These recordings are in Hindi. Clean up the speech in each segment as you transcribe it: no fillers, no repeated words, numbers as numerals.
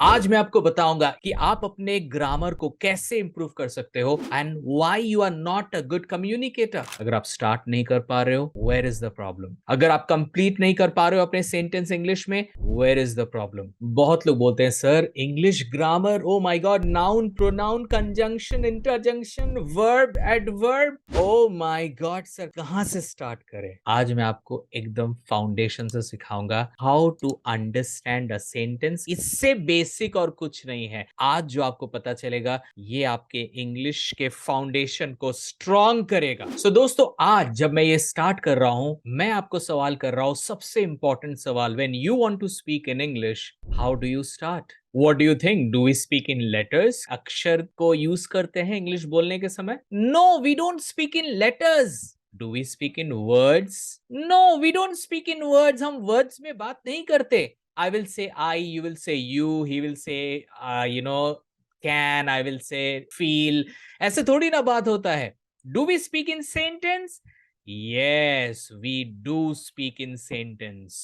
आज मैं आपको बताऊंगा कि आप अपने ग्रामर को कैसे इंप्रूव कर सकते हो and why you are not a good communicator. अगर आप स्टार्ट नहीं कर पा रहे हो, वेयर इज द प्रॉब्लम? अगर आप कंप्लीट नहीं कर पा रहे हो अपने सेंटेंस इंग्लिश में, वेयर इज द प्रॉब्लम? बहुत लोग बोलते हैं sir English grammar, oh my god, noun, pronoun, conjunction, interjunction, verb, adverb, oh my god sir, कहां से स्टार्ट करें? आज मैं आपको एकदम फाउंडेशन से सिखाऊंगा how to understand a sentence. इससे बेसिक और कुछ नहीं है। आज जो आपको पता चलेगा ये आपके इंग्लिश के फाउंडेशन को स्ट्रॉन्ग करेगा। सो दोस्तों, आज जब मैं ये स्टार्ट कर रहा हूं, मैं आपको सवाल कर रहा हूं, सबसे इंपॉर्टेंट सवाल, when you want to speak in English, how do you start? What do you think? Do we speak in letters? अक्षर को यूज करते हैं इंग्लिश बोलने के समय? No, we don't speak in letters. Do we speak in words? No, we don't speak in words. हम words में बात नहीं करते. I will say I, you will say you, he will say can, I will say feel. ऐसे थोड़ी ना बात होता है. Do we speak in sentence? Yes, we do speak in sentence.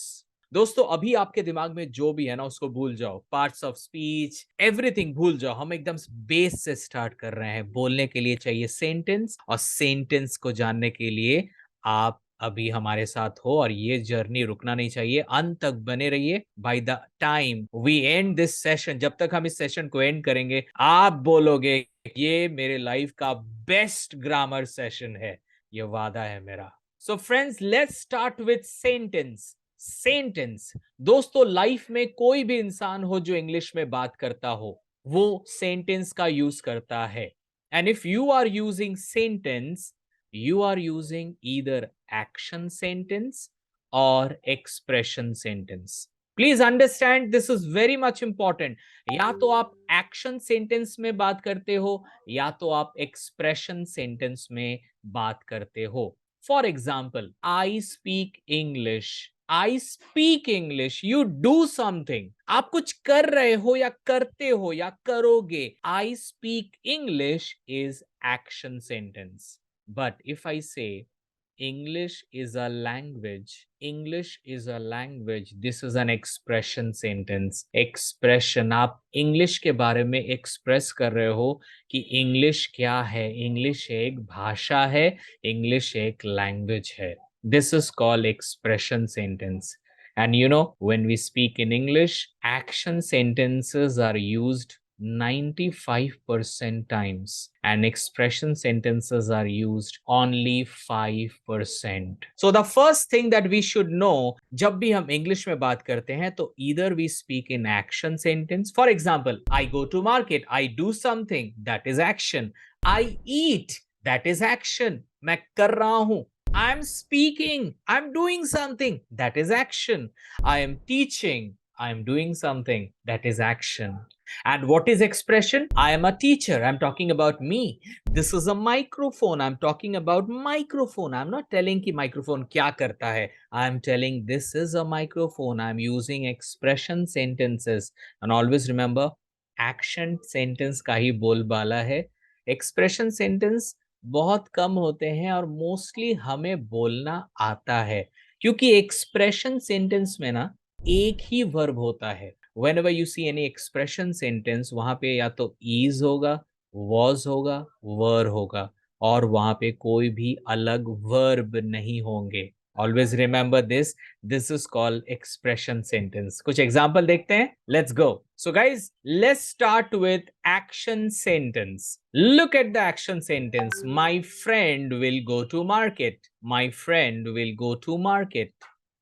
दोस्तों, अभी आपके दिमाग में जो भी है ना उसको भूल जाओ। पार्ट्स ऑफ स्पीच, एवरीथिंग भूल जाओ। हम एकदम बेस से स्टार्ट कर रहे हैं। बोलने के लिए चाहिए सेंटेंस, और सेंटेंस को जानने के लिए आप अभी हमारे साथ हो, और ये जर्नी रुकना नहीं चाहिए। अंत तक बने रहिए। By the time we end this session, जब तक हम इस सेशन को एंड करेंगे, आप बोलोगे ये मेरे लाइफ का बेस्ट ग्रामर सेशन है। ये वादा है मेरा। So friends, let's start with sentence. Sentence दोस्तों, लाइफ में कोई भी इंसान हो जो इंग्लिश में बात करता हो, वो सेंटेंस का यूज करता है। And if you are using sentence, you are using either action sentence or expression sentence. Please understand, this is very much important. या तो आप action sentence में बात करते हो, या तो आप expression sentence में बात करते हो. For example, I speak English. I speak English. You do something. आप कुछ कर रहे हो या करते हो या करोगे. I speak English is action sentence. But if I say English is a language, English is a language, this is an expression sentence. Expression, आप English के बारे में express कर रहे हो कि English क्या है? English एक भाषा है, English एक language है. This is called expression sentence. And you know, when we speak in English, action sentences are used 95% times, and expression sentences are used only 5%. So the first thing that we should know, जब भी हम इंग्लिश में बात करते हैं, तो either we speak in action sentence. For example, I go to market, I do something, that is action. I eat, that is action. मैं कर रहा हूं. I'm speaking, I'm doing something, that is action. I am teaching, I am doing something, that is action. And what is expression? I am a teacher, I'm talking about me. This is a microphone, I'm talking about microphone. I'm not telling कि microphone क्या करता है. I'm telling this is a microphone. I'm using expression sentences. And always remember, action sentence का ही बोलबाला है. Expression sentence बहुत कम होते हैं, और मोस्टली हमें बोलना आता है, क्योंकि एक्सप्रेशन सेंटेंस में ना एक ही वर्ब होता है. whenever you see any expression sentence, वहां पे या तो is होगा, was होगा, were होगा, और वहां पे कोई भी अलग verb नहीं होंगे. Always remember this. This is called expression sentence. कुछ example देखते हैं. Let's go. So guys, let's start with action sentence. Look at the action sentence. My friend will go to market. My friend will go to market.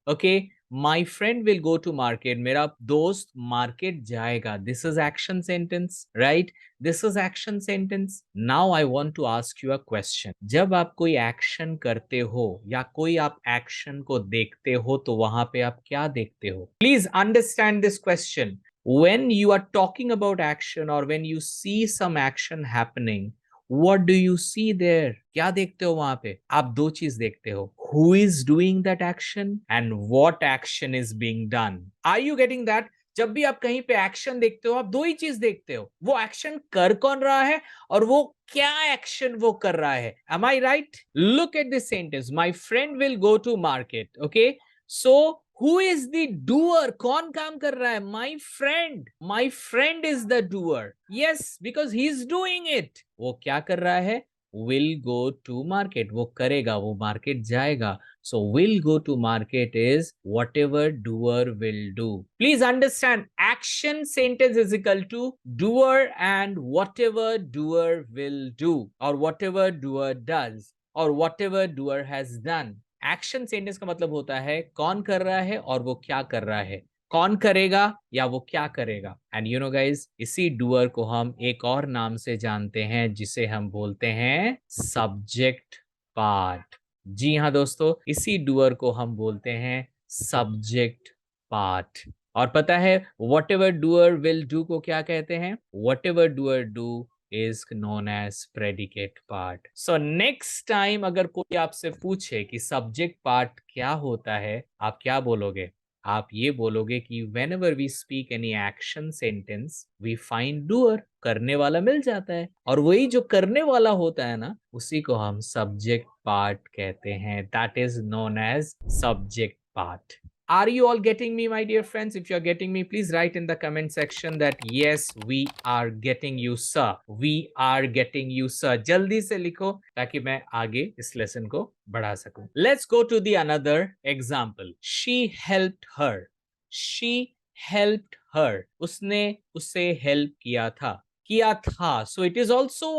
Okay. My friend will go to market. मेरा दोस्त मार्केट जाएगा. This is action sentence, right? This is action sentence. Now I want to ask you a question. जब आप कोई एक्शन करते हो या कोई आप एक्शन को देखते हो, तो वहां पे आप क्या देखते हो? Please understand this question. When you are talking about action, or when you see some action happening, what do you see there? क्या देखते हो वहां पे? आप दो चीज देखते हो. Who is doing that action and what action is being done? Are you getting that? जब भी आप कहीं पे एक्शन देखते हो, आप दो ही चीज देखते हो. वो एक्शन कर कौन रहा है, और वो क्या एक्शन वो कर रहा है. Am I right? Look at this sentence. My friend will go to market. Okay. So Who is the doer? कौन काम कर रहा है? My friend. My friend is the doer. Yes, because he is doing it. वो क्या कर रहा है? Will go to market. वो करेगा, वो market जाएगा. So will go to market is whatever doer will do. Please understand, action sentence is equal to doer and whatever doer will do, or whatever doer does, or whatever doer has done. Action sentence का मतलब होता है कौन कर रहा है और वो क्या कर रहा है, कौन करेगा या वो क्या करेगा। एंड यू नो गाइज, इसी डूअर को हम एक और नाम से जानते हैं जिसे हम बोलते हैं सब्जेक्ट पार्ट। जी हाँ दोस्तों, इसी डूअर को हम बोलते हैं सब्जेक्ट पार्ट। और पता है what ever doer will do को क्या कहते हैं? What ever doer do is known as predicate part. So next time अगर कोई आपसे पूछे कि subject part क्या होता है, आप क्या बोलोगे? आप ये बोलोगे कि whenever we speak any action sentence, we find doer, करने वाला मिल जाता है, और वही जो करने वाला होता है ना, उसी को हम subject part कहते हैं. That is known as subject part. Are you all getting me, my dear friends? If you're getting me, please write in the comment section that yes, we are getting you, sir. We are getting you, sir. जल्दी से लिखो ताकि मैं आगे इस लेसन को बढ़ा सकूं. Let's go to the another example. She helped her. She helped her. उसने उसे help किया था. किया था. So it is also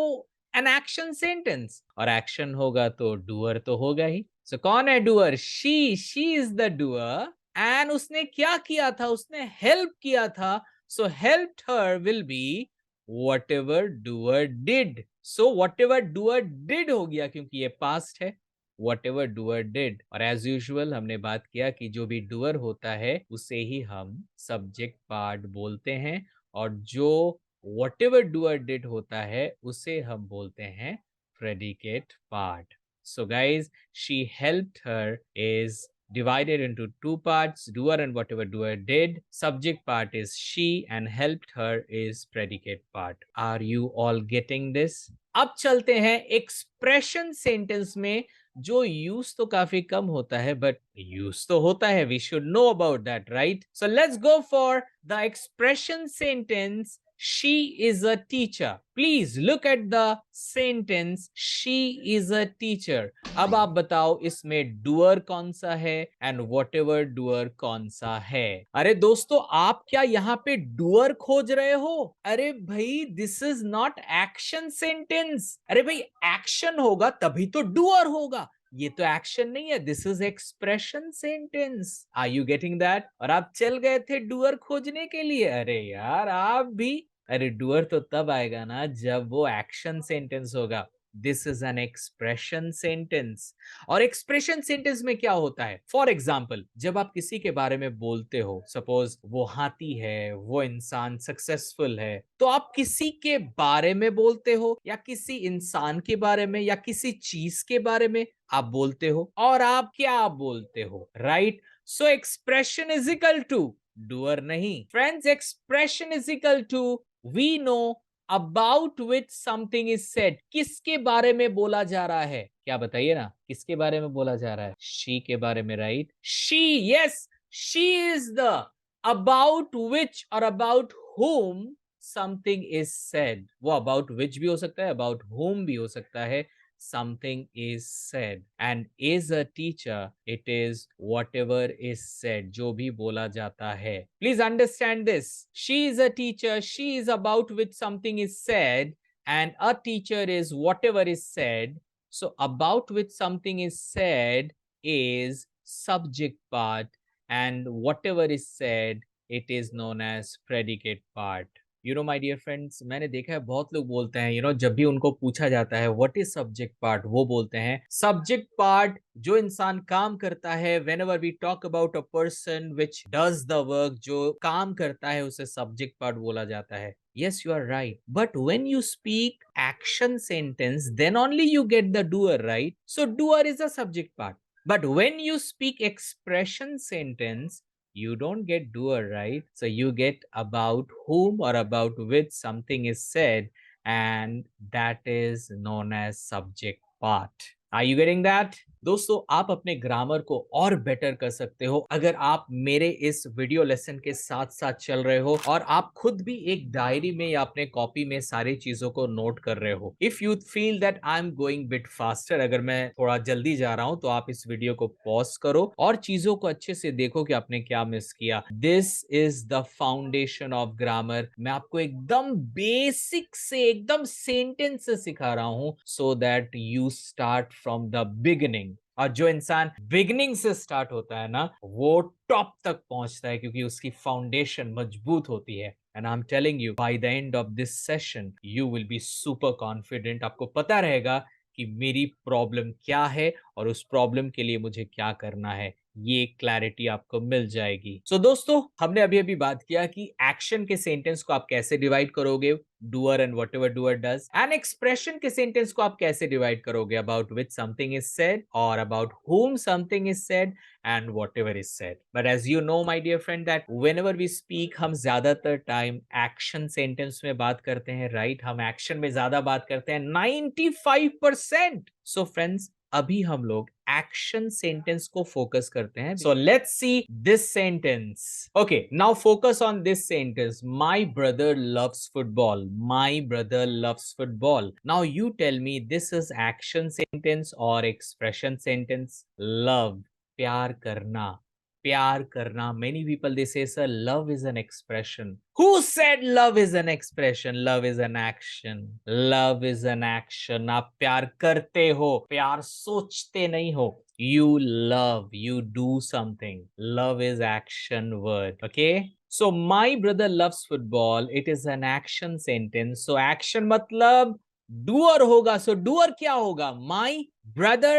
an action sentence. और action होगा तो doer तो होगा ही. So कौन है doer? She is the doer. And उसने क्या किया था? उसने help किया था. So helped her will be whatever doer did. So whatever doer did हो गया क्योंकि ये past है. Whatever doer did. और as usual हमने बात किया कि जो भी doer होता है उसे ही हम subject part बोलते हैं, और जो whatever doer did होता है उसे हम बोलते हैं predicate part. So guys, she helped her is divided into two parts, doer and whatever doer did. Subject part is she and helped her is predicate part. Are you all getting this? अब चलते हैं एक्सप्रेशन सेंटेंस में, जो यूज तो काफी कम होता है बट यूज तो होता है. We should know about that, right? So let's go for the expression sentence she is a teacher. Please look at the sentence she is a teacher. अब आप बताओ इसमें doer कौन सा है and whatever doer कौन सा है? अरे दोस्तों, आप क्या यहाँ पे doer खोज रहे हो? अरे भाई, this is not action sentence. अरे भाई, action होगा तभी तो doer होगा. ये तो एक्शन नहीं है, this is expression sentence. Are you getting that? और आप चल गए थे डूअर खोजने के लिए. अरे यार, आप भी. अरे डूअर तो तब आएगा ना जब वो एक्शन सेंटेंस होगा. This is an expression sentence. और एक्सप्रेशन सेंटेंस में क्या होता है? फॉर एग्जाम्पल, जब आप किसी के बारे में बोलते हो, सपोज वो हाथी है, वो इंसान सक्सेसफुल है, तो आप किसी के बारे में बोलते हो या किसी इंसान के बारे में या किसी चीज के बारे में आप बोलते हो, और आप क्या बोलते हो, right? So expression is equal to doer नहीं friends. Expression is equal to we know about which something is said. किसके बारे में बोला जा रहा है? क्या बताइए ना, किसके बारे में बोला जा रहा है? शी के बारे में, right? She, yes, she is the about which और about whom something is said. वो about which भी हो सकता है, about whom भी हो सकता है. Something is said. And is a teacher, it is whatever is said, जो भी बोला जाता है. Please understand this. She is a teacher, she is about which something is said, and a teacher is whatever is said. So about which something is said is subject part, and whatever is said, it is known as predicate part. You know, my dear friends, मैंने देखा है बहुत लोग बोलते हैं, जब भी उनको पूछा जाता है व्हाट इज सब्जेक्ट पार्ट, वो बोलते हैं सब्जेक्ट पार्ट जो इंसान काम करता है. whenever we talk about a person which does the work, जो काम करता है उसे सब्जेक्ट पार्ट बोला जाता है. Yes, you are right. But when you speak action sentence, then only you get the doer, right? So doer is a subject part. But when you speak expression sentence, you don't get doer, right? So you get about whom or about which something is said, and that is known as subject part. Are you getting that? दोस्तों, आप अपने ग्रामर को और बेटर कर सकते हो अगर आप मेरे इस वीडियो लेसन के साथ साथ चल रहे हो और आप खुद भी एक डायरी में या अपने कॉपी में सारी चीजों को नोट कर रहे हो। If you feel that I am going bit faster, अगर मैं थोड़ा जल्दी जा रहा हूं, तो आप इस वीडियो को पॉज करो और चीजों को अच्छे से देखो कि आपने क्या मिस किया। This is the foundation of grammar. मैं आपको एकदम बेसिक से एकदम सेंटेंस से सिखा रहा हूं so that you start from the beginning. और जो इंसान बिगनिंग से स्टार्ट होता है ना, वो टॉप तक पहुंचता है क्योंकि उसकी फाउंडेशन मजबूत होती है। And I am telling you, by the end of this session you will be super confident. आपको पता रहेगा कि मेरी प्रॉब्लम क्या है और उस प्रॉब्लम के लिए मुझे क्या करना है। ये क्लैरिटी आपको मिल जाएगी। सो दोस्तों, हमने अभी अभी बात किया कि एक्शन के सेंटेंस को आप कैसे डिवाइड करोगे, doer and whatever doer does. And expression के सेंटेंस को आप कैसे डिवाइड करोगे, about which something is said और about whom something is said and whatever is said. But as you know, my dear friend, that whenever we speak, हम ज्यादातर टाइम एक्शन सेंटेंस में बात करते हैं, राइट? हम एक्शन में ज्यादा बात करते हैं 95%। सो फ्रेंड्स, अभी हम लोग एक्शन सेंटेंस को फोकस करते हैं। So let's see this sentence. Okay, now focus on this sentence. My brother loves football. My brother loves football. Now you tell me, this is action sentence और एक्सप्रेशन सेंटेंस? लव, प्यार करना, प्यार करना। Many people they say, sir, love is an expression. Who said love is an expression? Love is an action. Love is an action. आप प्यार करते हो, प्यार सोचते नहीं हो। You love, you do something. Love is action word. Okay? So my brother loves football. It is an action sentence. So action मतलब doer होगा। So doer क्या होगा? My brother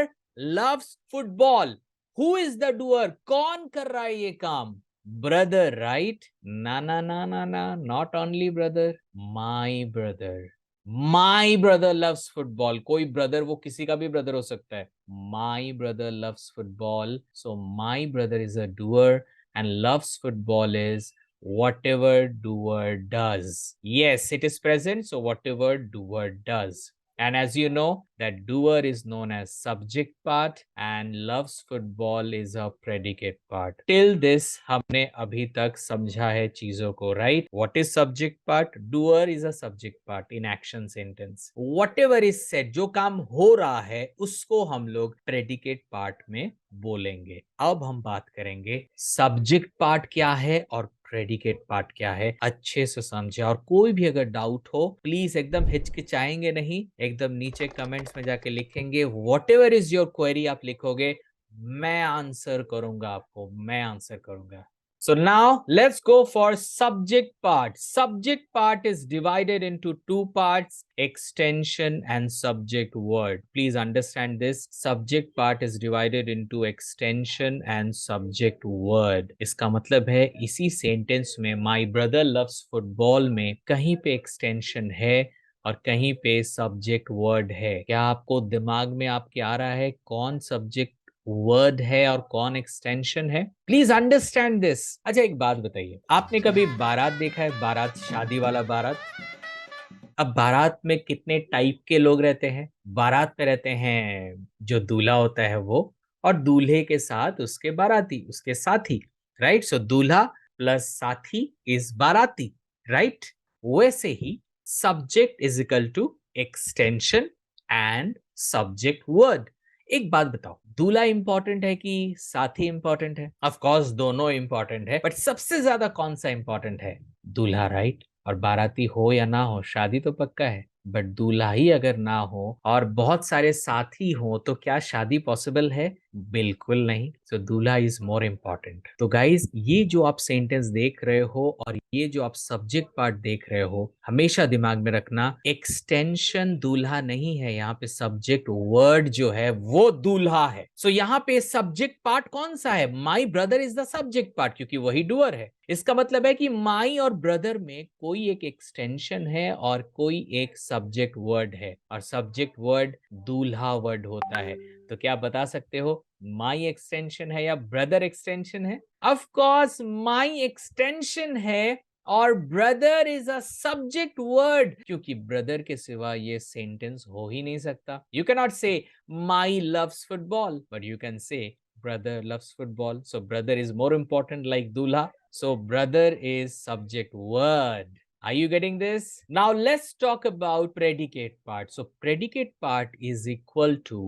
loves football. Who is the doer? कौन कर रहा है ये काम? Brother, right? ना ना ना ना ना, not only brother, my brother. My brother loves football. कोई ब्रदर, वो किसी का भी ब्रदर हो सकता है। My brother loves football. So my brother is a doer and loves football is whatever doer does. Yes, it is present, so whatever doer does. And as you know, that doer is known as subject part and loves football is a predicate part. Till this हमने अभी तक समझा है चीजों को, right? What is subject part? Doer is a subject part in action sentence. Whatever is said, जो काम हो रहा है उसको हम लोग predicate part में बोलेंगे। अब हम बात करेंगे सब्जेक्ट पार्ट क्या है और प्रेडिकेट पार्ट क्या है। अच्छे से समझे, और कोई भी अगर डाउट हो प्लीज एकदम हिचकिचाएंगे नहीं, एकदम नीचे कमेंट्स में जाके लिखेंगे। What ever is your query आप लिखोगे, मैं आंसर करूंगा आपको, मैं आंसर करूंगा। So now let's go for subject part. Subject part is divided into two parts, extension and subject word. Please understand this. Subject part is divided into extension and subject word. इसका मतलब है इसी sentence में my brother loves football में कहीं पे extension है और कहीं पे सब्जेक्ट वर्ड है। क्या आपको दिमाग में आपके आ रहा है कौन सब्जेक्ट वर्ड है और कौन एक्सटेंशन है? Please understand this. अच्छा, एक बात बताइए, आपने कभी बारात देखा है? बारात, शादी वाला बारात। अब बारात में कितने टाइप के लोग रहते हैं? बारात में रहते हैं जो दूल्हा होता है वो, और दूल्हे के साथ उसके बाराती, उसके साथी, राइट? सो दूल्हा प्लस साथी इज बाराती, राइट? वैसे ही subject is equal to extension and subject word. एक बात बताओ, दूल्हा इंपॉर्टेंट है कि साथी इंपॉर्टेंट है? ऑफ कोर्स दोनों इंपॉर्टेंट है, बट सबसे ज्यादा कौन सा इंपॉर्टेंट है? दूल्हा, राइट? और बाराती हो या ना हो, शादी तो पक्का है, बट दूल्हा ही अगर ना हो और बहुत सारे साथी हो तो क्या शादी पॉसिबल है? बिल्कुल नहीं। सो दूल्हा इज मोर इम्पोर्टेंट। तो गाइज, ये जो आप सेंटेंस देख रहे हो और ये जो आप सब्जेक्ट पार्ट देख रहे हो, हमेशा दिमाग में रखना, एक्सटेंशन दूल्हा नहीं है, यहाँ पे सब्जेक्ट वर्ड जो है वो दूल्हा है। सो यहाँ पे सब्जेक्ट पार्ट कौन सा है? My brother is the subject part, क्योंकि वही डूअर है। इसका मतलब है कि माई और ब्रदर में कोई एक एक्सटेंशन है और कोई एक सब्जेक्ट वर्ड है, और सब्जेक्ट वर्ड दूल्हा वर्ड होता है। तो क्या आप बता सकते हो माई एक्सटेंशन है या ब्रदर एक्सटेंशन है? ऑफ कोर्स माई एक्सटेंशन है, और brother is a subject word, क्योंकि ब्रदर के सिवा ये सेंटेंस हो ही नहीं सकता. You can not say my loves football, but you can say brother loves football. So brother is more important like Dulha. So brother is subject word. Are you getting this? Now let's talk about predicate part. So predicate part is equal to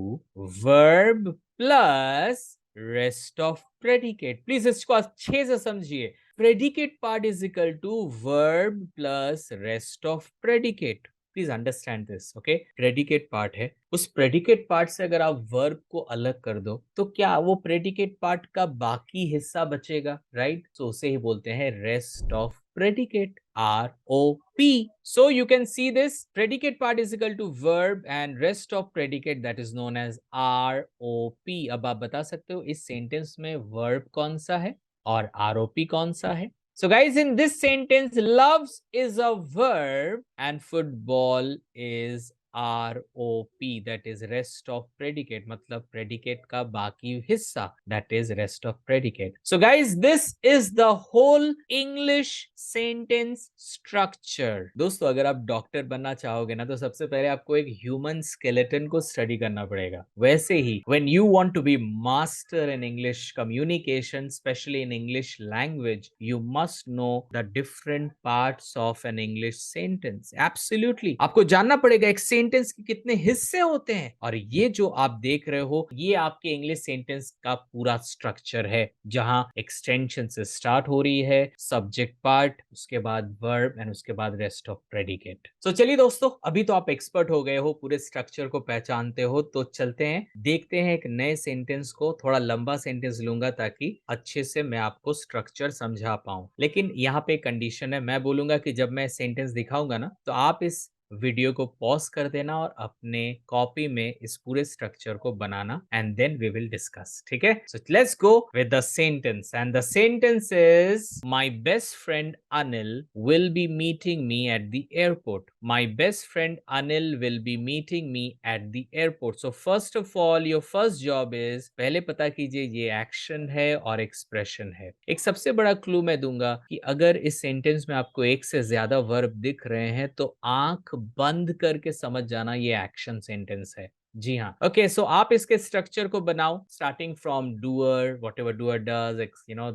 verb plus rest of predicate. Please इसको अच्छे से समझिए. Predicate part is equal to verb plus rest of predicate. Please understand this. Okay, predicate part है, उस प्रेडिकेट पार्ट से अगर आप वर्ब को अलग कर दो तो क्या वो प्रेडिकेट पार्ट का बाकी हिस्सा बचेगा, राइट? तो उसे ही बोलते हैं rest of predicate, ROP. So you can see this predicate part is equal to verb and rest of predicate that is known as ROP. अब आप बता सकते हो इस सेंटेंस में verb कौन सा है और ROP कौन सा है. So guys, in this sentence, loves is a verb and football is ROP, that is rest of predicate, मतलब predicate का बाकी हिस्सा, that is rest of predicate. So guys, this is the whole English sentence structure. दोस्तों, अगर आप डॉक्टर बनना चाहोगे ना तो सबसे पहले आपको एक ह्यूमन स्केलेटन को स्टडी करना पड़ेगा. वैसे ही when you want to be master in English communication, especially in English language, you must know the different parts of an English sentence. Absolutely. आपको जानना पड़ेगा एक सेंटेंस के कितने हिस्से होते हैं, और ये जो आप देख रहे हो ये आपके इंग्लिश सेंटेंस का पूरा स्ट्रक्चर है, जहां एक्सटेंशन से स्टार्ट हो रही है, सब्जेक्ट पार्ट, उसके बाद वर्ब एंड उसके बाद रेस्ट ऑफ प्रेडिकेट. तो चलिए दोस्तों, अभी तो आप एक्सपर्ट हो गए हो, पूरे स्ट्रक्चर को पहचानते हो, तो चलते हैं देखते हैं एक नए सेंटेंस को. थोड़ा लंबा सेंटेंस लूंगा ताकि अच्छे से मैं आपको स्ट्रक्चर समझा पाऊं, लेकिन यहाँ पे कंडीशन है, मैं बोलूंगा कि जब मैं सेंटेंस दिखाऊंगा ना तो आप इस वीडियो को पॉज कर देना और अपने कॉपी में इस पूरे स्ट्रक्चर को बनाना, and then we will discuss. ठीक है? So let's go with the sentence, and the sentence is my best friend Anil will be meeting me at the airport. My best friend Anil will be meeting me at the airport. So first of all your first job is, पहले पता कीजिए ये एक्शन है और एक्सप्रेशन है. एक सबसे बड़ा क्लू मैं दूंगा कि अगर इस सेंटेंस में आपको एक से ज्यादा वर्ब दिख रहे हैं तो आंख बंद करके समझ जाना ये एक्शन सेंटेंस है. जी हाँ. ओके, सो आप इसके स्ट्रक्चर को बनाओ, starting from doer, whatever doer does,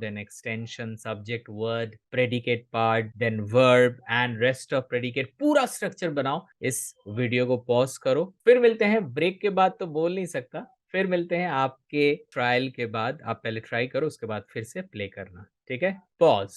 then extension, subject, word, predicate part, then verb and rest of predicate. पूरा स्ट्रक्चर बनाओ. इस वीडियो को पॉज करो, फिर मिलते हैं. ब्रेक के बाद तो बोल नहीं सकता, फिर मिलते हैं आपके ट्रायल के बाद. आप पहले ट्राई करो, उसके बाद फिर से प्ले करना. ठीक है? पॉज.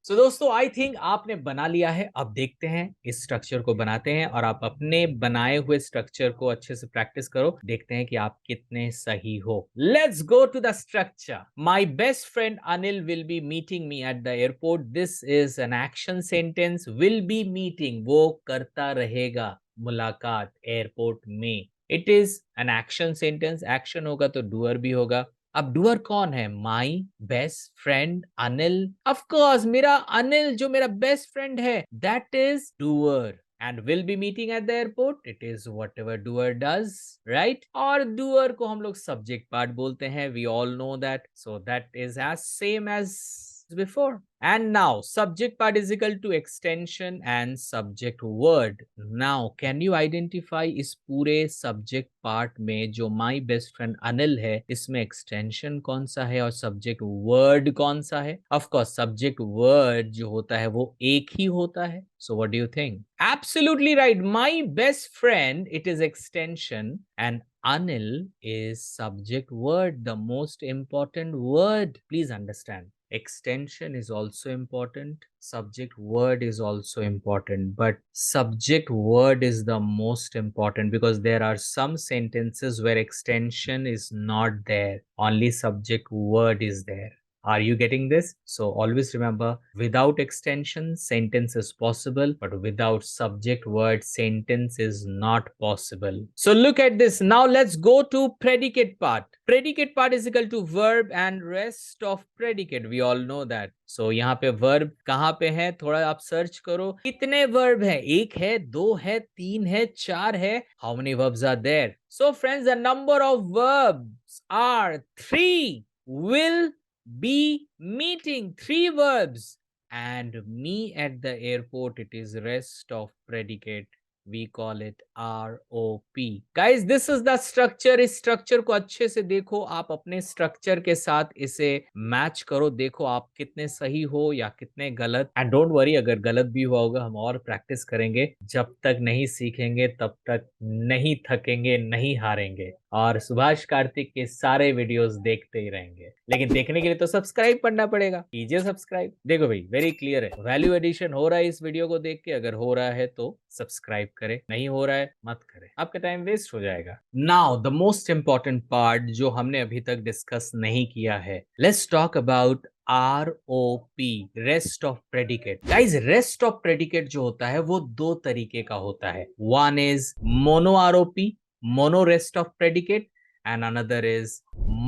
सो दोस्तों, आई थिंक आपने बना लिया है. अब देखते हैं इस स्ट्रक्चर को बनाते हैं, और आप अपने बनाए हुए स्ट्रक्चर को अच्छे से प्रैक्टिस करो. देखते हैं कि आप कितने सही हो. Let's go to the structure. My best friend Anil will be meeting me at the airport. This is an action sentence. Will be meeting, वो करता रहेगा मुलाकात एयरपोर्ट में. It is an action sentence. Action होगा तो डूअर भी होगा. अब डूअर कौन है? My best friend Anil. Of course मेरा अनिल जो मेरा बेस्ट फ्रेंड है, that is doer. And will be meeting eight the airport, it is whatever doer does, right? और डूअर को हम लोग सब्जेक्ट पार्ट बोलते हैं. We all know that. So that is as same as before. And now subject part is equal to extension and subject word. Now can you identify इस पूरे subject part में जो my best friend अनिल है, इसमें extension कौन सा है और subject word कौन सा है? Of course subject word जो होता है वो एक ही होता है. So what do you think? Absolutely right. My best friend, it is extension, and Anil is subject word, the most important word. Please understand. Extension is also important. Subject word is also important, but subject word is the most important because there are some sentences where extension is not there. Only subject word is there. Are you getting this? So always remember, without extension, sentence is possible, but without subject word, sentence is not possible. So look at this. Now let's go to predicate part. Predicate part is equal to verb and rest of predicate. We all know that. So यहाँ पे verb कहाँ पे है? थोड़ा आप सर्च करो. कितने verb है? एक है, दो है, तीन है, चार है. How many verbs are there? So friends, the number of verbs are 3. Will be meeting, 3 verbs, and me at the airport, it is rest of predicate. We call it ROP. Guys, this is the structure. इस स्ट्रक्चर को अच्छे से देखो, आप अपने स्ट्रक्चर के साथ इसे मैच करो, देखो आप कितने सही हो या कितने गलत। एंड डोंट वरी, अगर गलत भी हुआ होगा हम और प्रैक्टिस करेंगे। जब तक नहीं सीखेंगे तब तक नहीं थकेंगे, नहीं हारेंगे, और सुभाष कार्तिक के सारे वीडियोस देखते ही रहेंगे। लेकिन देखने के लिए तो सब्सक्राइब करना पड़ेगा, कीजिए सब्सक्राइब। देखो भाई, वेरी क्लियर है, वैल्यू एडिशन हो रहा है इस वीडियो को देख के। अगर हो रहा है तो सब्सक्राइब करें, नहीं हो रहा है मत करें, आपका टाइम वेस्ट हो जाएगा। Now the most important part जो हमने अभी तक डिस्कस नहीं किया है, let's talk about ROP, rest of predicate. Guys, rest of predicate जो होता है वो दो तरीके का होता है। One is mono ROP, mono rest of predicate, and another is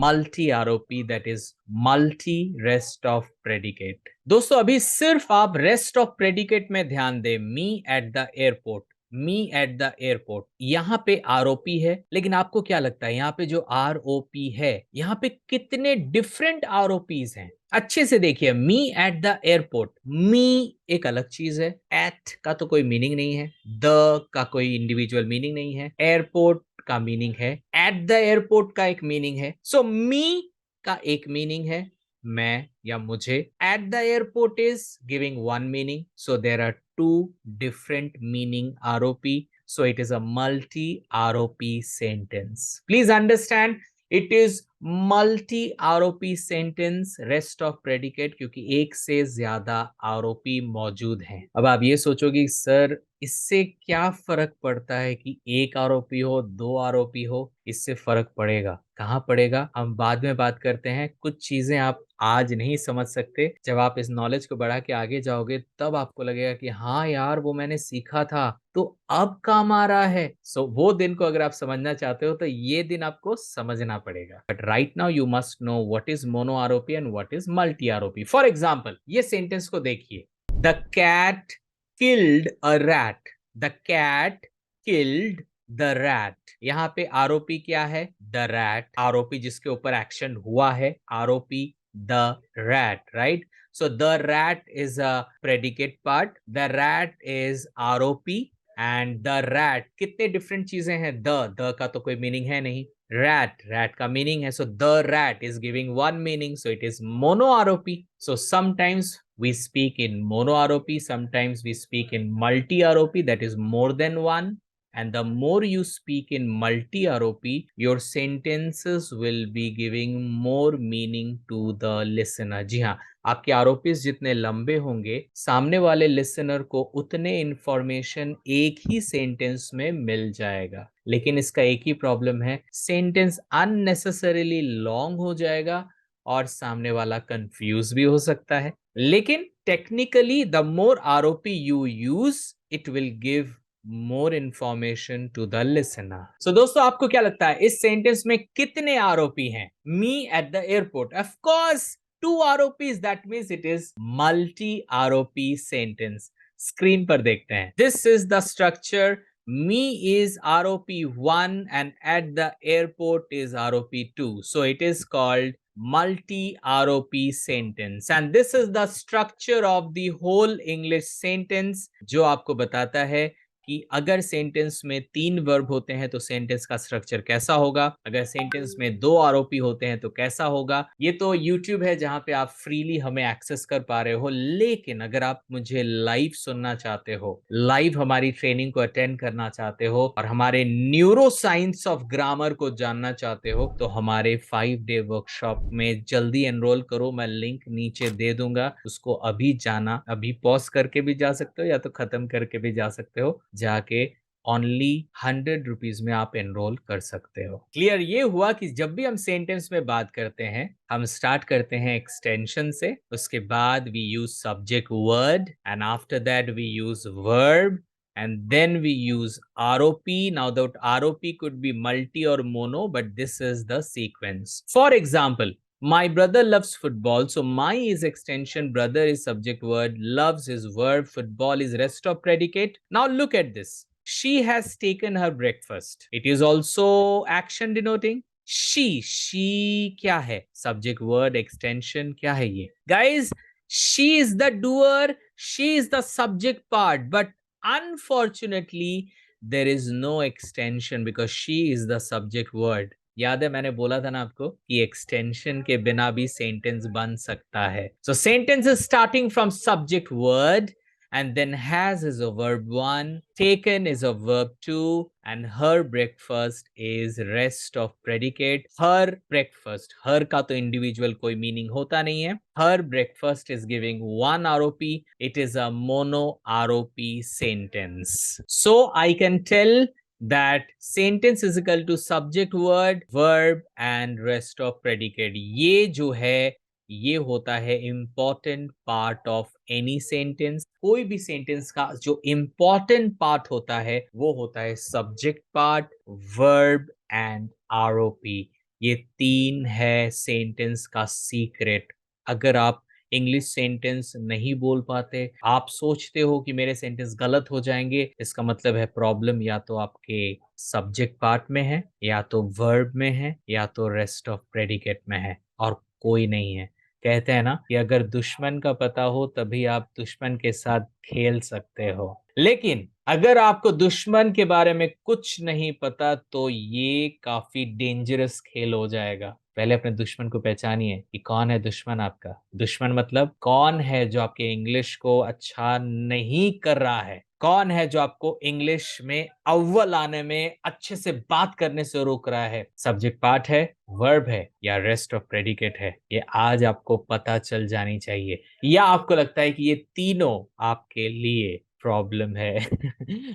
multi ROP, that is multi rest of predicate। दोस्तों, अभी सिर्फ आप रेस्ट ऑफ प्रेडिकेट में ध्यान दें। मी at the airport, me at the airport, यहाँ पे आरओपी है, लेकिन आपको क्या लगता है यहाँ पे जो आरओपी है, यहाँ पे कितने डिफरेंट आरओपीज हैं? अच्छे से देखिए, मी एट द एयरपोर्ट, मी एक अलग चीज है, एट का तो कोई मीनिंग नहीं है, द का कोई इंडिविजुअल मीनिंग नहीं है, एयरपोर्ट का मीनिंग है, एट द एयरपोर्ट का एक मीनिंग है। सो मी का एक मीनिंग है, मैं या मुझे। At the airport is giving one meaning, so there are two different meaning ROP. So it is a multi ROP sentence. Please understand, it is multi ROP sentence, rest of predicate, क्योंकि एक से ज्यादा ROP मौजूद हैं। अब आप ये सोचोगे सर इससे क्या फर्क पड़ता है कि एक आरोपी हो, दो आरोपी हो? इससे फर्क पड़ेगा। कहाँ पड़ेगा हम बाद में बात करते हैं। कुछ चीजें आप आज नहीं समझ सकते, जब आप इस नॉलेज को बढ़ा के आगे जाओगे तब आपको लगेगा कि हाँ यार, वो मैंने सीखा था तो अब काम आ रहा है। सो वो दिन को अगर आप समझना चाहते हो तो ये दिन आपको समझना पड़ेगा। But right now you must know what is mono आरोपी एंड व्हाट इज मल्टी आरोपी। फॉर एग्जाम्पल, ये सेंटेंस को देखिए, the cat killed a rat, the cat killed the rat। यहाँ पे आरोपी क्या है? The rat. आरोपी जिसके ऊपर एक्शन हुआ है, आरोपी the rat, right? So the rat is a predicate part, the rat is आरोपी, एंड द रैट, कितने डिफरेंट चीजें हैं। द का तो कोई मीनिंग है नहीं, रैट, रैट का मीनिंग है। So the rat is giving one meaning, so it is mono ROP. So sometimes we speak in mono ROP, sometimes we speak in multi ROP, that is more than one. And the more you speak in multi ROP, your sentences will be giving more meaning to the listener। जी हाँ, आपके आरोपीज जितने लंबे होंगे, सामने वाले लिसनर को उतने इंफॉर्मेशन एक ही सेंटेंस में मिल जाएगा। लेकिन इसका एक ही प्रॉब्लम है, सेंटेंस अननेसेसरीली लॉन्ग हो जाएगा और सामने वाला कंफ्यूज भी हो सकता है। लेकिन technically the more ROP you use, it will give more information to the listener. So दोस्तों, आपको क्या लगता है इस सेंटेंस में कितने आरओपी हैं? Me at the airport, of course two ROPs, that means it is multi ROP sentence. Screen पर देखते हैं, this is the structure. Me is ROP1 and at the airport is ROP2. So it is called multi-ROP sentence. And this is the structure of the whole English sentence, जो आपको बताता है कि अगर सेंटेंस में तीन वर्ब होते हैं तो सेंटेंस का स्ट्रक्चर कैसा होगा, अगर सेंटेंस में दो आरोपी होते हैं तो कैसा होगा। ये तो YouTube है जहां पे आप फ्रीली हमें एक्सेस कर पा रहे हो, लेकिन अगर आप मुझे लाइव सुनना चाहते हो, लाइव हमारी ट्रेनिंग को अटेंड करना चाहते हो और हमारे न्यूरो साइंस ऑफ ग्रामर को जानना चाहते हो, तो हमारे 5 डे वर्कशॉप में जल्दी एनरोल करो। मैं लिंक नीचे दे दूंगा, उसको अभी जाना, अभी पॉज करके भी जा सकते हो या तो खत्म करके भी जा सकते हो। जाके ओनली 100 रुपीज में आप एनरोल कर सकते हो। क्लियर ये हुआ कि जब भी हम सेंटेंस में बात करते हैं, हम स्टार्ट करते हैं एक्सटेंशन से, उसके बाद we use subject word, and after that we use verb, and then we use ROP. Now that ROP could be multi or mono, but this is the sequence. For example, my brother loves football. So my is extension, brother is subject word, loves is verb, football is rest of predicate. Now look at this. She has taken her breakfast. It is also action denoting. She kya hai? Subject word extension kya hai ye? Guys, She is the doer, she is the subject part, but unfortunately there is no extension because she is the subject word. याद है मैंने बोला था ना आपको कि एक्सटेंशन के बिना भी सेंटेंस बन सकता है. So sentence is starting from subject word, and then has is a verb 1, taken is a verb 2, and her breakfast is rest of predicate. Her breakfast, her का तो individual कोई meaning होता नहीं है. Her breakfast is giving one ROP. It is a mono ROP sentence. So I can tell that sentence is equal to subject word, verb and rest of predicate. ये जो है ये होता है important part of any sentence. कोई भी sentence का जो important part होता है वो होता है subject part, verb and ROP. ये तीन है sentence का secret. अगर आप इंग्लिश सेंटेंस नहीं बोल पाते, आप सोचते हो कि मेरे सेंटेंस गलत हो जाएंगे, इसका मतलब है प्रॉब्लम या तो आपके सब्जेक्ट पार्ट में है, या तो वर्ब में है, या तो रेस्ट ऑफ प्रेडिकेट में है, और कोई नहीं है. कहते हैं ना कि अगर दुश्मन का पता हो तभी आप दुश्मन के साथ खेल सकते हो, लेकिन अगर आपको दुश्मन के बारे में कुछ नहीं पता तो ये काफी डेंजरस खेल हो जाएगा. पहले अपने दुश्मन को पहचानिए कि कौन है दुश्मन आपका. दुश्मन मतलब कौन है जो आपके इंग्लिश को अच्छा नहीं कर रहा है, कौन है जो आपको इंग्लिश में अव्वल आने में, अच्छे से बात करने से रोक रहा है. सब्जेक्ट पार्ट है, वर्ब है, या रेस्ट ऑफ प्रेडिकेट है. ये आज आपको पता चल जानी चाहिए. या आपको लगता है कि ये तीनों आपके लिए प्रॉब्लम है.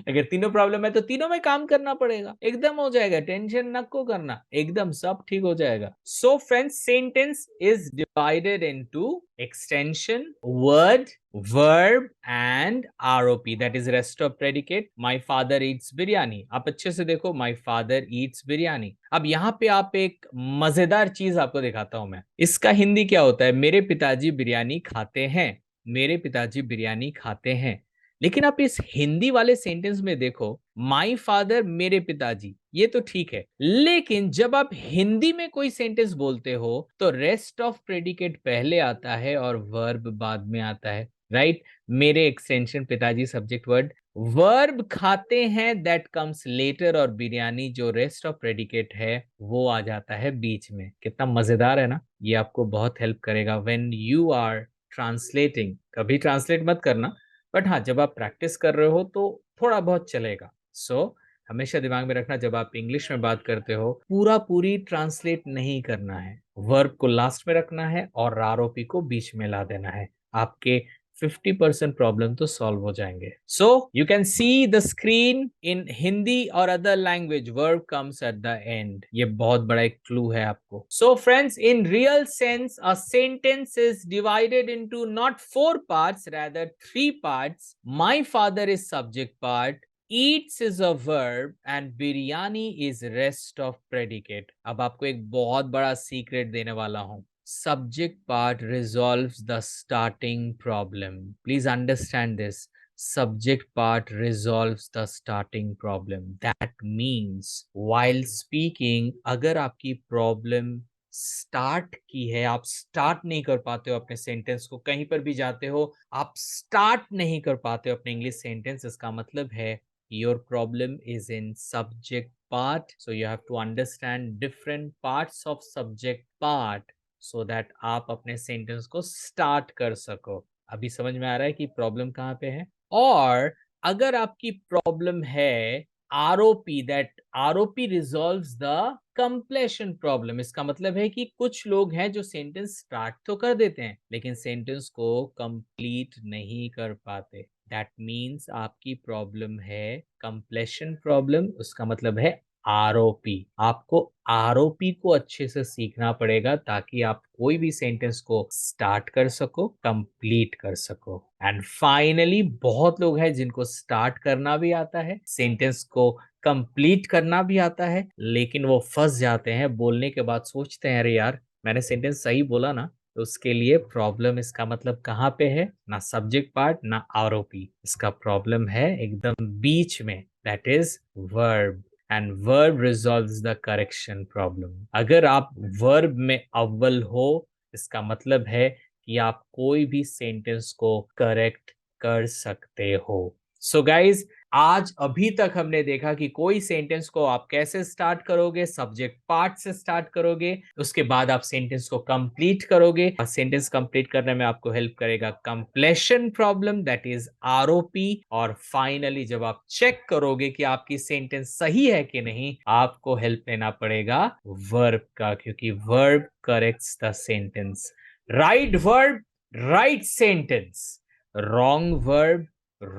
अगर तीनों प्रॉब्लम है तो तीनों में काम करना पड़ेगा, एकदम हो जाएगा. टेंशन नको करना, एकदम सब ठीक हो जाएगा. So friends, sentence is divided into extension, word, verb and ROP, that is rest of predicate. My father eats biryani. आप अच्छे से देखो, my father eats biryani. अब यहाँ पे आप एक मजेदार चीज आपको दिखाता हूं मैं. इसका हिंदी क्या होता है? मेरे पिताजी बिरयानी खाते हैं. मेरे पिताजी बिरयानी खाते हैं. लेकिन आप इस हिंदी वाले सेंटेंस में देखो, माई फादर, मेरे पिताजी, ये तो ठीक है. लेकिन जब आप हिंदी में कोई सेंटेंस बोलते हो तो रेस्ट ऑफ प्रेडिकेट पहले आता है और वर्ब बाद में आता है. राइट? मेरे एक्सटेंशन पिताजी सब्जेक्ट वर्ड, वर्ब खाते हैं दैट कम्स लेटर, और बिरयानी जो रेस्ट ऑफ प्रेडिकेट है वो आ जाता है बीच में. कितना मजेदार है ना. ये आपको बहुत हेल्प करेगा व्हेन यू आर ट्रांसलेटिंग. कभी ट्रांसलेट मत करना, बट हाँ, जब आप प्रैक्टिस कर रहे हो तो थोड़ा बहुत चलेगा. सो हमेशा दिमाग में रखना, जब आप इंग्लिश में बात करते हो पूरी ट्रांसलेट नहीं करना है. वर्ब को लास्ट में रखना है और आरओपी को बीच में ला देना है. आपके 50% प्रॉब्लम तो सॉल्व हो जाएंगे. So you can see the screen in Hindi और other language, verb comes at the end. ये बहुत बड़ा एक क्लू है आपको. So friends, in real sense a sentence is divided into not 4 parts, rather 3 parts. My father is subject part, eats is a verb, and biryani is rest of predicate. अब आपको एक बहुत बड़ा सीक्रेट देने वाला हूं. Subject part resolves the starting problem. Please understand this. Subject part resolves the starting problem. That means while speaking, अगर आपकी प्रॉब्लम स्टार्ट की है, आप स्टार्ट नहीं कर पाते हो अपने सेंटेंस को, कहीं पर भी जाते हो आप स्टार्ट नहीं कर पाते हो अपने इंग्लिश सेंटेंस, इसका मतलब है your problem is in subject part. So you have to understand different parts of subject part so that आप अपने सेंटेंस को स्टार्ट कर सको. अभी समझ में आ रहा है कि प्रॉब्लम कहाँ पे है. और अगर आपकी प्रॉब्लम है ROP, that ROP resolves the completion problem. इसका मतलब है कि कुछ लोग हैं जो सेंटेंस स्टार्ट तो कर देते हैं लेकिन सेंटेंस को कंप्लीट नहीं कर पाते. दैट मीन्स आपकी प्रॉब्लम है कंप्लीशन प्रॉब्लम. उसका मतलब है आरओपी. आपको आरओपी को अच्छे से सीखना पड़ेगा ताकि आप कोई भी सेंटेंस को स्टार्ट कर सको, कंप्लीट कर सको. एंड फाइनली, बहुत लोग हैं जिनको स्टार्ट करना भी आता है, सेंटेंस को कंप्लीट करना भी आता है, लेकिन वो फंस जाते हैं. बोलने के बाद सोचते हैं, अरे यार मैंने सेंटेंस सही बोला ना. तो उसके लिए प्रॉब्लम, इसका मतलब कहाँ पे है? ना सब्जेक्ट पार्ट ना आरओपी. इसका प्रॉब्लम है एकदम बीच में, that is verb. And verb resolves the correction problem. अगर आप वर्ब में अव्वल हो, इसका मतलब है कि आप कोई भी सेंटेंस को करेक्ट कर सकते हो। सो गाइज, आज अभी तक हमने देखा कि कोई सेंटेंस को आप कैसे स्टार्ट करोगे, सब्जेक्ट पार्ट से स्टार्ट करोगे, उसके बाद आप सेंटेंस को कंप्लीट करोगे। सेंटेंस कंप्लीट करने में आपको हेल्प करेगा completion problem, that is ROP. और फाइनली जब आप चेक करोगे कि आपकी सेंटेंस सही है कि नहीं, आपको हेल्प लेना पड़ेगा वर्ब का, क्योंकि verb corrects the sentence. Right verb, right sentence. Wrong verb,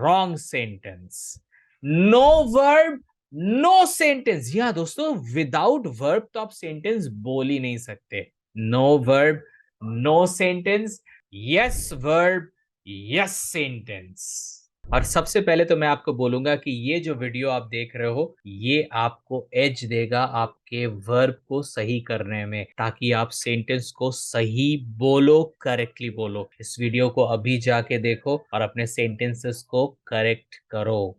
wrong sentence. No verb, no sentence. जी हाँ दोस्तों, विदाउट वर्ब तो आप सेंटेंस बोल ही नहीं सकते। No verb, no sentence. Yes verb, yes sentence. और सबसे पहले तो मैं आपको बोलूंगा कि ये जो वीडियो आप देख रहे हो, ये आपको एज देगा आपके वर्ब को सही करने में, ताकि आप सेंटेंस को सही बोलो, करेक्टली बोलो। इस वीडियो को अभी जाके देखो और अपने सेंटेंसेस को करेक्ट करो।